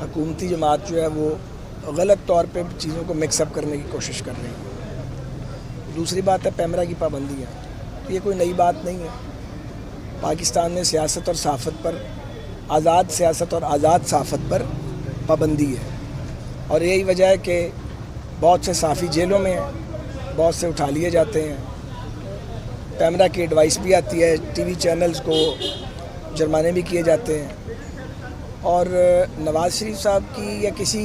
हुकूमती जमात जो है वो गलत तौर पे चीज़ों को मिक्सअप करने की कोशिश कर रही है। दूसरी बात है पैमरा की पाबंदियाँ, तो ये कोई नई बात नहीं है। पाकिस्तान में सियासत और सहाफ़त पर, आज़ाद सियासत और आज़ाद सहाफ़त पर पाबंदी है, और यही वजह है कि बहुत से सहाफ़ी जेलों में हैं, बहुत से उठा लिए जाते हैं। पैमरा की एडवाइस भी आती है, टीवी चैनल्स को जुर्माने भी किए जाते हैं। और नवाज़ शरीफ साहब की या किसी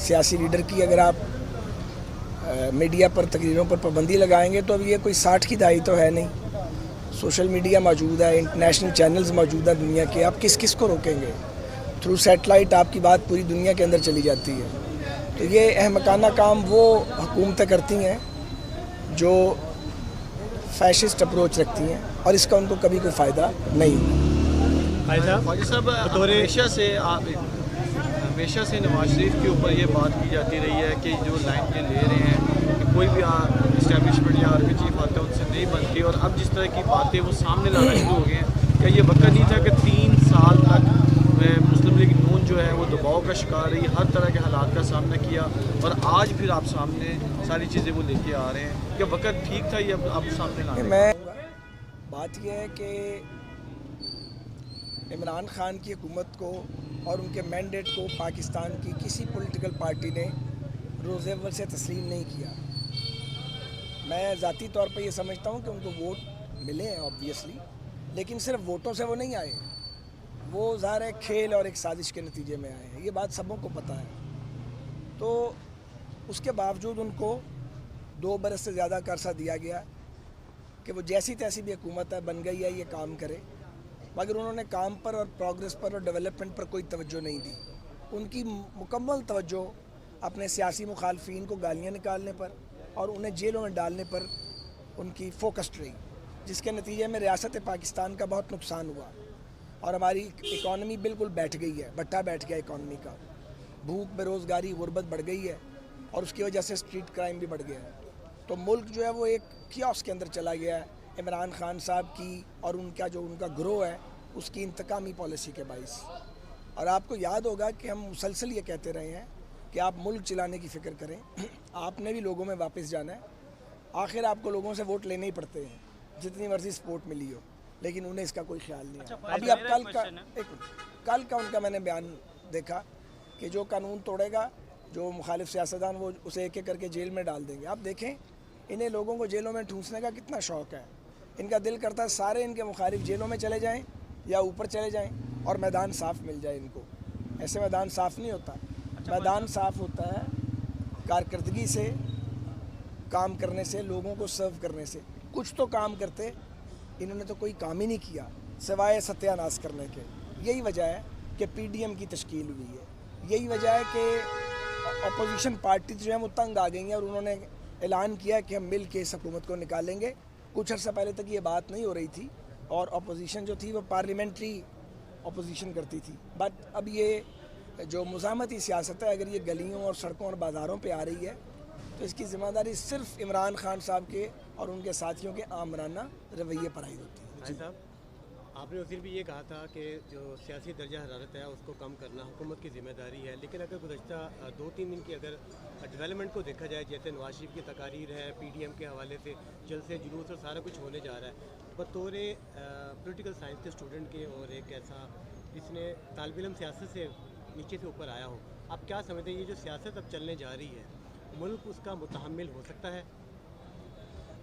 सियासी लीडर की अगर आप मीडिया पर तकरीरों पर पाबंदी लगाएंगे तो अब ये कोई 60 की दहाई तो है नहीं। सोशल मीडिया मौजूद है, इंटरनेशनल चैनल्स मौजूद हैं दुनिया के, आप किस किस को रोकेंगे? थ्रू सैटेलाइट आपकी बात पूरी दुनिया के अंदर चली जाती है। तो ये अहमकाना काम वो हुकूमतें करती हैं जो फैशिस्ट अप्रोच रखती हैं, और इसका उनको कभी कोई फ़ायदा नहीं होगा। ख्वाजा साहब, हमेशा से नवाज शरीफ के ऊपर ये बात की जाती रही है कि जो लाइन ये ले रहे हैं कि कोई भी इस्टेब्लिशमेंट या आर्मी चीफ आता है उनसे नहीं बनती, और अब जिस तरह की बातें वो सामने लाना शुरू हो गए हैं, क्या ये वक्त नहीं था कि 3 साल तक मुस्लिम लीग नून जो है वो दबाव का शिकार रही, हर तरह के हालात का सामना किया, और आज फिर आप सामने सारी चीज़ें वो लेके आ रहे हैं? क्या वक्त ठीक था ये अब सामने लाने? मैं बात यह है कि इमरान खान की हुकूमत को और उनके मैंडेट को पाकिस्तान की किसी पॉलिटिकल पार्टी ने रोज़ अव्वल से तस्लीम नहीं किया। मैं ज़ाती तौर पे ये समझता हूँ कि उनको वोट मिले हैं ऑब्वियसली, लेकिन सिर्फ वोटों से वो नहीं आए, वो ज़ाहिर है खेल और एक साजिश के नतीजे में आए हैं, ये बात सबों को पता है। तो उसके बावजूद उनको 2 बरस से ज़्यादा का अरसा दिया गया कि वो जैसी तैसी भी हुकूमत है बन गई है, ये काम करे, मगर उन्होंने काम पर और प्रोग्रेस पर और डेवलपमेंट पर कोई तवज्जो नहीं दी। उनकी मुकम्मल तवज्जो अपने सियासी मुखालफीन को गालियाँ निकालने पर और उन्हें जेलों में डालने पर उनकी फोकस्ड रही, जिसके नतीजे में रियासत पाकिस्तान का बहुत नुकसान हुआ और हमारी इकॉनमी बिल्कुल बैठ गई है, भट्टा बैठ गया इकॉनमी का। भूख, बेरोज़गारी, गुर्बत बढ़ गई है, और उसकी वजह से स्ट्रीट क्राइम भी बढ़ गया है। तो मुल्क जो है वो एक कियोस्क के अंदर चला गया है इमरान खान साहब की और उनका ग्रोह है उसकी इंतकामी पॉलिसी के बाइस। और आपको याद होगा कि हम मुसलसल ये कहते रहे हैं कि आप मुल्क चलाने की फ़िक्र करें, आपने भी लोगों में वापस जाना है। आखिर आपको लोगों से वोट लेने ही पड़ते हैं, जितनी मर्जी सपोर्ट मिली हो, लेकिन उन्हें इसका कोई ख्याल नहीं है। अभी आप कल का उनका मैंने बयान देखा कि जो कानून तोड़ेगा, जो मुखालिफ सियासतदान, वो उसे एक एक करके जेल में डाल देंगे। आप देखें इन्हें लोगों को जेलों में ठूंसने का कितना शौक़ है। इनका दिल करता है सारे इनके मुखालिफ जेलों में चले जाएं या ऊपर चले जाएं और मैदान साफ़ मिल जाए इनको। ऐसे मैदान साफ़ नहीं होता। मैदान साफ़ होता है कारकर्दगी से, काम करने से, लोगों को सर्व करने से। कुछ तो काम करते, इन्होंने तो कोई काम ही नहीं किया सिवाय सत्यानाश करने के। यही वजह है कि PDM की तश्कील हुई है। यही वजह है कि अपोजिशन पार्टी जो है वो तंग आ गई हैं और उन्होंने ऐलान किया कि हम मिल के इस हुकूमत को निकालेंगे। कुछ अर्सा पहले तक ये बात नहीं हो रही थी और अपोजिशन जो थी वो पार्लियामेंट्री अपोजिशन करती थी। बट अब ये जो मुज़ाहमती सियासत है, अगर ये गलियों और सड़कों और बाज़ारों पे आ रही है तो इसकी ज़िम्मेदारी सिर्फ इमरान खान साहब के और उनके साथियों के आमराना रवैये पर आई होती है। जी साहब, आपने उस दिन भी ये कहा था कि जो सियासी दर्जा हरारत है उसको कम करना हुकूमत की जिम्मेदारी है, लेकिन अगर गुज़श्ता 2-3 दिन की अगर डेवलपमेंट को देखा जाए, जैसे नवाज शरीफ की तकारीर है, PDM के हवाले से जलसे जुलूस और सारा कुछ होने जा रहा है, बतौर पॉलिटिकल साइंस के स्टूडेंट के और एक ऐसा जिसने तालिब इल्म सियासत से नीचे से ऊपर आया हो, आप क्या समझते हैं ये जो सियासत अब चलने जा रही है, मुल्क उसका मुतहम्मिल हो सकता है?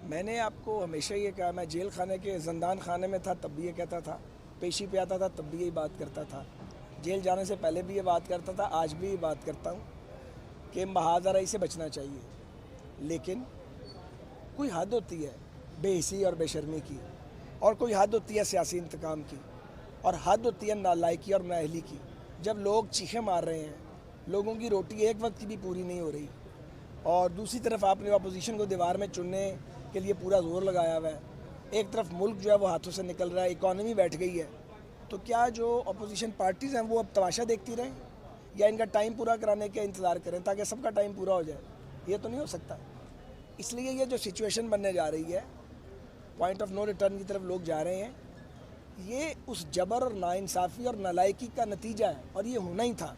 मैंने आपको हमेशा ये कहा, मैं जेल खाने के ज़ंदान खाने में था तब भी ये कहता था, पेशी पे आता था तब भी यही बात करता था, जेल जाने से पहले भी ये बात करता था, आज भी ये बात करता हूँ कि महाज़राई से बचना चाहिए, लेकिन कोई हद होती है बेहिसी और बेशर्मी की, और कोई हद होती है सियासी इंतकाम की, और हद होती है नालायकी और नाअहली की। जब लोग चीखें मार रहे हैं, लोगों की रोटी एक वक्त की भी पूरी नहीं हो रही, और दूसरी तरफ आपने अपोजिशन को दीवार में चुनने के लिए पूरा जोर लगाया हुआ है, एक तरफ मुल्क जो है वो हाथों से निकल रहा है, इकॉनमी बैठ गई है, तो क्या जो अपोजिशन पार्टीज़ हैं वो अब तमाशा देखती रहें या इनका टाइम पूरा कराने का इंतज़ार करें ताकि सबका टाइम पूरा हो जाए? ये तो नहीं हो सकता। इसलिए ये जो सिचुएशन बनने जा रही है, पॉइंट ऑफ नो रिटर्न की तरफ लोग जा रहे हैं, ये उस जबर और नाइंसाफ़ी और नालायकी का नतीजा है, और ये होना ही था।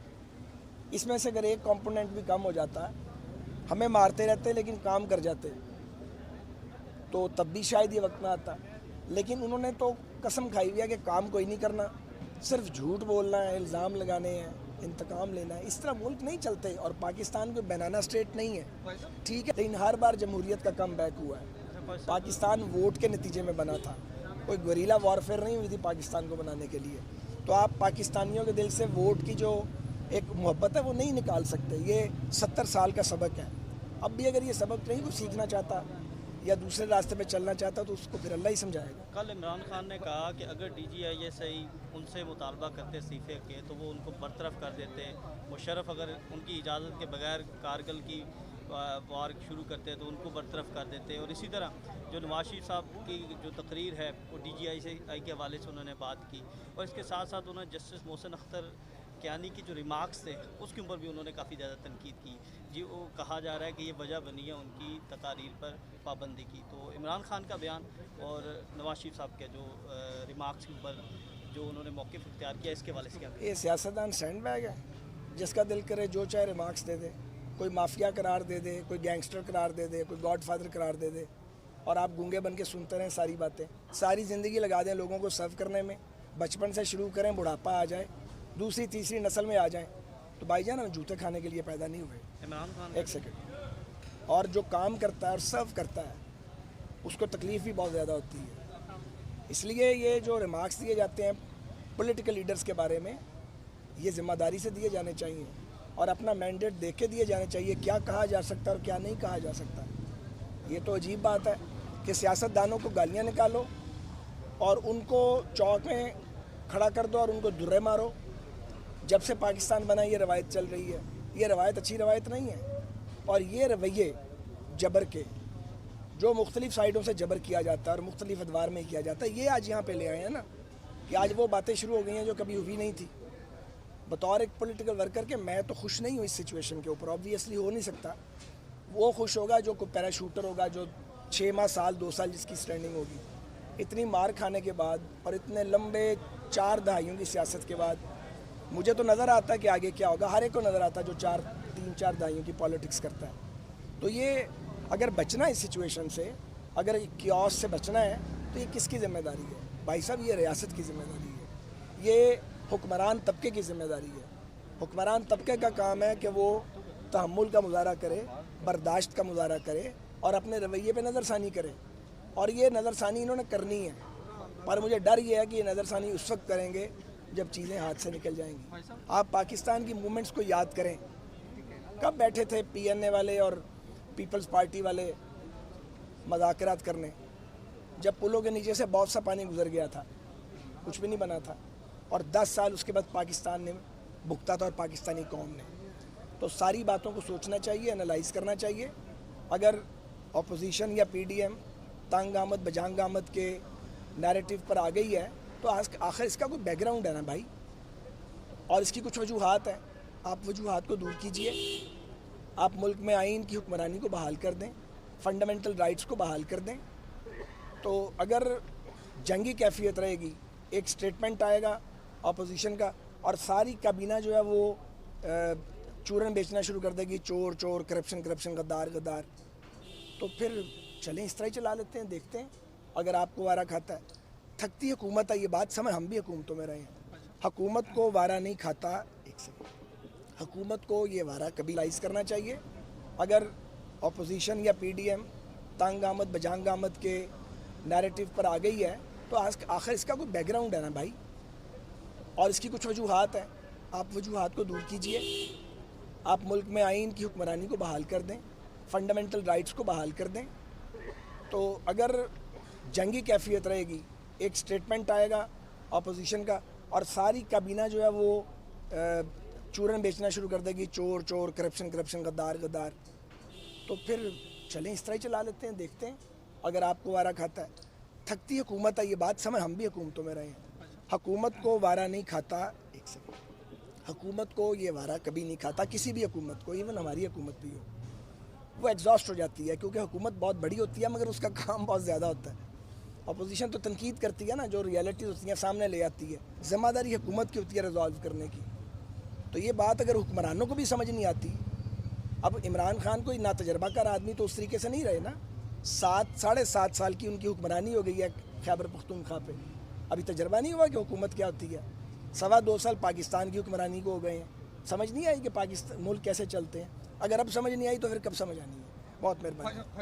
इसमें से अगर एक कंपोनेंट भी कम हो जाता, हमें मारते रहते लेकिन काम कर जाते, तो तब भी शायद ये वक्त ना आता। लेकिन उन्होंने तो कसम खाई हुई है कि काम कोई नहीं करना, सिर्फ झूठ बोलना है, इल्ज़ाम लगाने हैं, इंतकाम लेना है। इस तरह मुल्क नहीं चलते। और पाकिस्तान कोई बनाना स्टेट नहीं है, ठीक है, लेकिन हर बार जमहूरियत का कम बैक हुआ है। पाकिस्तान वोट के नतीजे में बना था, कोई गुरीला वॉरफेयर नहीं हुई थी पाकिस्तान को बनाने के लिए। तो आप पाकिस्तानियों के दिल से वोट की जो एक मोहब्बत है वो नहीं निकाल सकते। ये 70 साल का सबक है। अब भी अगर ये सबक नहीं कोई सीखना चाहता या दूसरे रास्ते पे चलना चाहता तो उसको फिर अल्लाह ही समझाएगा। कल इमरान खान ने कहा कि अगर DGI उनसे मुतालबा करते इस्तीफे के तो वो उनको बरतरफ कर देते। मुशर्रफ अगर उनकी इजाज़त के बगैर कारगिल की वार शुरू करते तो उनको बरतरफ कर देते। और इसी तरह जो नवाज शरीफ साहब की जो तकरीर है वो DGI के हवाले से उन्होंने बात की। और इसके साथ साथ उन्होंने जस्टिस मोहसिन अख्तर कियानी की जो रिमार्क्स थे उसके ऊपर भी उन्होंने काफ़ी ज़्यादा तनकीद की। जी, वो कहा जा रहा है कि ये वजह बनी है उनकी तकारीर पर पाबंदी की। तो इमरान खान का बयान और नवाज शरीफ साहब के जो रिमार्क्स के ऊपर जो उन्होंने मौक़िफ़ इख्तियार किया, इसके हवाले से क्या? ये सियासतदान सैंड बैग है, जिसका दिल करे जो चाहे रिमार्क्स दे दे। कोई माफिया करार दे दे, कोई गैंगस्टर करार दे दे, कोई गॉडफादर करार दे दे, और आप गूंगे बन के सुनते रहें सारी बातें। सारी ज़िंदगी लगा दें लोगों को सर्व करने में, बचपन से शुरू करें, बुढ़ापा आ जाए, दूसरी तीसरी नस्ल में आ जाएं, तो भाईजान हम जूते खाने के लिए पैदा नहीं हुए। इमरान खान एक सेकंड। और जो काम करता है और सर्व करता है उसको तकलीफ़ भी बहुत ज़्यादा होती है। इसलिए ये जो रिमार्क्स दिए जाते हैं पॉलिटिकल लीडर्स के बारे में, ये ज़िम्मेदारी से दिए जाने चाहिए और अपना मैंडेट देख के दिए जाने चाहिए, क्या कहा जा सकता है और क्या नहीं कहा जा सकता। ये तो अजीब बात है कि सियासतदानों को गालियाँ निकालो और उनको चौक में खड़ा कर दो और उनको दुर्रे मारो। जब से पाकिस्तान बना ये रवायत चल रही है, ये रवायत अच्छी रवायत नहीं है। और ये रवैये जबर के, जो मुख्तलिफ साइडों से जबर किया जाता है और मुख्तलिफ अदवार में किया जाता है, ये आज यहाँ पे ले आए हैं ना, कि आज वो बातें शुरू हो गई हैं जो कभी हुई नहीं थी। बतौर एक पॉलिटिकल वर्कर के मैं तो खुश नहीं हूँ इस सिचुएशन के ऊपर, ऑब्वियसली हो नहीं सकता। वो खुश होगा जो कोई पैराशूटर होगा, जो 6 माह साल 2 साल जिसकी स्टैंडिंग होगी। इतनी मार खाने के बाद और इतने लंबे 4 दहाइयों की सियासत के बाद मुझे तो नज़र आता है कि आगे क्या होगा। हर एक को नज़र आता है जो 3-4 दहाइयों की पॉलिटिक्स करता है। तो ये अगर बचना है इस सिचुएशन से, अगर कियोस से बचना है, तो ये किसकी ज़िम्मेदारी है भाई साहब? ये रियासत की ज़िम्मेदारी है, ये हुक्मरान तबके की ज़िम्मेदारी है। हुक्मरान तबके का काम है कि वो तहम्मुल का मुजाहरा करे, बर्दाश्त का मुजाहरा करे और अपने रवैये पे नज़रसानी करे। और ये नज़रसानी इन्होंने करनी है, पर मुझे डर ये है कि ये नज़रसानी उस वक्त करेंगे जब चीज़ें हाथ से निकल जाएंगी। आप पाकिस्तान की मूवमेंट्स को याद करें, कब बैठे थे PNA वाले और पीपल्स पार्टी वाले मज़ाकरात करने, जब पुलों के नीचे से बहुत सा पानी गुजर गया था, कुछ भी नहीं बना था। और 10 साल उसके बाद पाकिस्तान ने भुगता था और पाकिस्तानी कौम ने। तो सारी बातों को सोचना चाहिए, एनालाइज करना चाहिए। अगर अपोजिशन या PDM तंग आमद बजांग आमद के नैरेटिव पर आ गई है तो आखिर इसका कोई बैकग्राउंड है ना भाई, और इसकी कुछ वजूहात हैं। आप वजूहात को दूर कीजिए, आप मुल्क में आइन की हुक्मरानी को बहाल कर दें, फंडामेंटल राइट्स को बहाल कर दें। तो अगर जंगी कैफियत रहेगी, एक स्टेटमेंट आएगा अपोजिशन का और सारी काबीना जो है वो चूरन बेचना शुरू कर देगी, चोर चोर, करप्शन करप्शन, गद्दार गद्दार। तो फिर चलें इस तरह ही चला लेते हैं, देखते हैं। अगर आपको वारा खाता है, थकती हुकूमत है, ये बात समझ, हम भी हुकूमतों में रहे हैं। हुकूमत को वारा नहीं खाता, एक सेकंड, हुकूमत को ये वारा कभी लाइज करना चाहिए। अगर अपोजिशन या PDM तंग आमद बजांग आमद के नैरेटिव पर आ गई है तो आखिर इसका कोई बैकग्राउंड है ना भाई, और इसकी कुछ वजूहात हैं। आप वजूहात को दूर कीजिए, आप मुल्क में आइन की हुक्मरानी को बहाल कर दें, फंडामेंटल राइट्स को बहाल कर दें। तो अगर जंगी कैफियत रहेगी, एक स्टेटमेंट आएगा अपोजिशन का और सारी काबीना जो है वो चूरन बेचना शुरू कर देगी, चोर चोर, करप्शन करप्शन, गद्दार गद्दार। तो फिर चलें इस तरह ही चला लेते हैं, देखते हैं। अगर आपको वारा खाता है, थकती हुकूमत है, ये बात समझ, हम भी हुकूमतों में रहे हैं। हुकूमत को वारा नहीं खाता, एक सेकंड, हुकूमत को ये वारा कभी नहीं खाता, किसी भी हुकूमत को, इवन हमारी हुकूमत भी हो, वो एग्जॉस्ट हो जाती है क्योंकि हुकूमत बहुत बड़ी होती है मगर उसका काम बहुत ज़्यादा होता है। अपोजिशन तो तनकीद करती है ना, जो रियलिटी होती है सामने ले आती है। ज़िम्मेदारी हुकूमत की होती है रिजॉल्व करने की। तो ये बात अगर हुक्मरानों को भी समझ नहीं आती, अब इमरान खान कोई ना तजर्बाकार आदमी तो उस तरीके से नहीं रहे ना। 7-7.5 साल की उनकी हुक्मरानी हो गई है खैबर पख्तूनख्वा पे, अभी तजर्बा नहीं हुआ कि हुकूमत क्या होती है। 2.25 साल पाकिस्तान की हुक्मरानी को हो गए हैं, समझ नहीं आई कि पाकिस्तान मुल्क कैसे चलते हैं। अगर अब समझ नहीं आई तो फिर कब समझ आनी है। बहुत मेहरबानी।